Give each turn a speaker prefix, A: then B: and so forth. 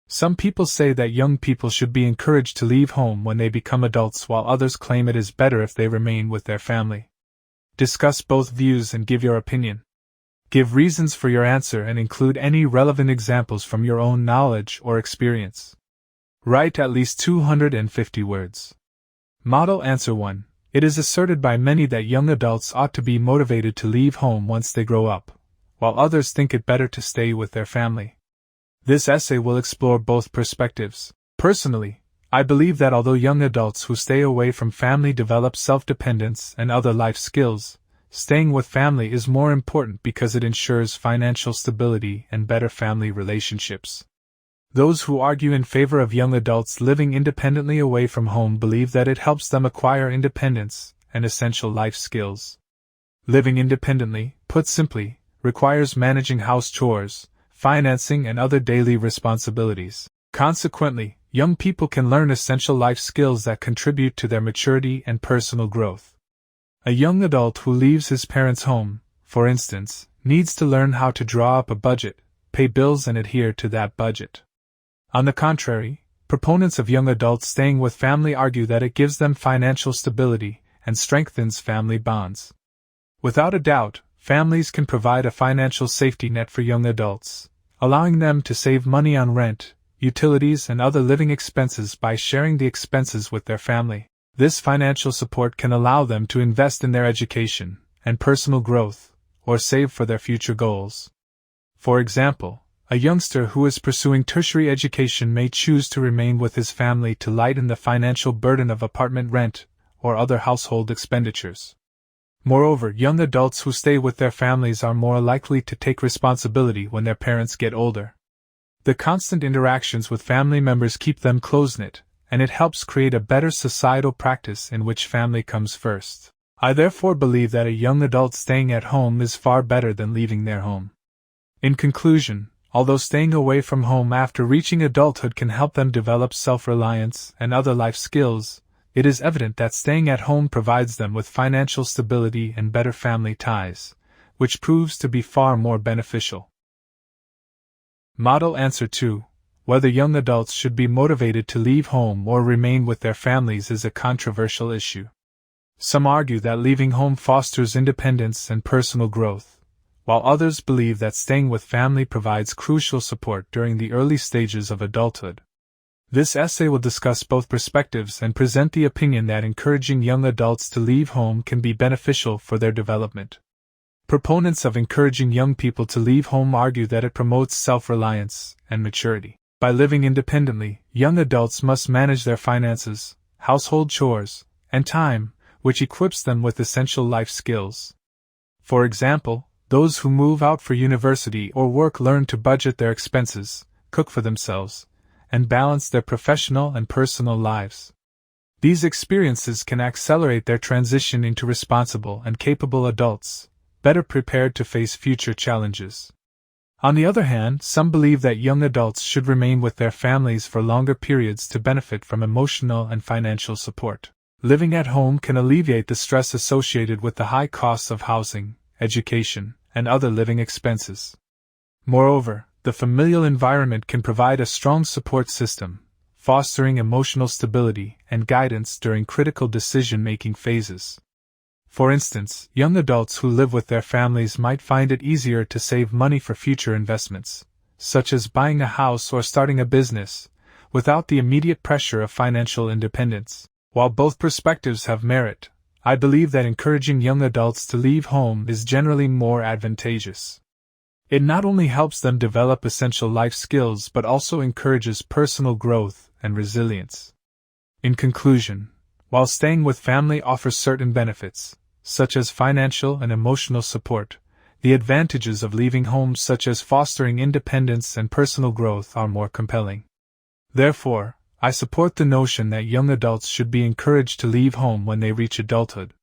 A: Some people say that young people should be encouraged to leave home when they become adults, while others claim it is better if they remain with their family. Discuss both views and give your opinion. Give reasons for your answer and include any relevant examples from your own knowledge or experience. Write at least 250 words. Model Answer 1. It is asserted by many that young adults ought to be motivated to leave home once they grow up, while others think it better to stay with their family. This essay will explore both perspectives. Personally, I believe that although young adults who stay away from family develop self-dependence and other life skills, staying with family is more important because it ensures financial stability and better family relationships. Those who argue in favor of young adults living independently away from home believe that it helps them acquire independence and essential life skills. Living independently, put simply, requires managing house chores, financing, and other daily responsibilities. Consequently, young people can learn essential life skills that contribute to their maturity and personal growth. A young adult who leaves his parents' home, for instance, needs to learn how to draw up a budget, pay bills, and adhere to that budget. On the contrary, proponents of young adults staying with family argue that it gives them financial stability and strengthens family bonds. Without a doubt, families can provide a financial safety net for young adults, allowing them to save money on rent, utilities, and other living expenses by sharing the expenses with their family. This financial support can allow them to invest in their education and personal growth, or save for their future goals. For example, a youngster who is pursuing tertiary education may choose to remain with his family to lighten the financial burden of apartment rent or other household expenditures. Moreover, young adults who stay with their families are more likely to take responsibility when their parents get older. The constant interactions with family members keep them close-knit, and it helps create a better societal practice in which family comes first. I therefore believe that a young adult staying at home is far better than leaving their home. In conclusion, although staying away from home after reaching adulthood can help them develop self-reliance and other life skills, it is evident that staying at home provides them with financial stability and better family ties, which proves to be far more beneficial. Model Answer 2. Whether young adults should be motivated to leave home or remain with their families is a controversial issue. Some argue that leaving home fosters independence and personal growth, while others believe that staying with family provides crucial support during the early stages of adulthood. This essay will discuss both perspectives and present the opinion that encouraging young adults to leave home can be beneficial for their development. Proponents of encouraging young people to leave home argue that it promotes self-reliance and maturity. By living independently, young adults must manage their finances, household chores, and time, which equips them with essential life skills. For example, those who move out for university or work learn to budget their expenses, cook for themselves, and balance their professional and personal lives. These experiences can accelerate their transition into responsible and capable adults, better prepared to face future challenges. On the other hand, some believe that young adults should remain with their families for longer periods to benefit from emotional and financial support. Living at home can alleviate the stress associated with the high costs of housing, education, and other living expenses. Moreover, the familial environment can provide a strong support system, fostering emotional stability and guidance during critical decision-making phases. For instance, young adults who live with their families might find it easier to save money for future investments, such as buying a house or starting a business, without the immediate pressure of financial independence. While both perspectives have merit, I believe that encouraging young adults to leave home is generally more advantageous. It not only helps them develop essential life skills but also encourages personal growth and resilience. In conclusion, while staying with family offers certain benefits, such as financial and emotional support, the advantages of leaving home, such as fostering independence and personal growth, are more compelling. Therefore, I support the notion that young adults should be encouraged to leave home when they reach adulthood.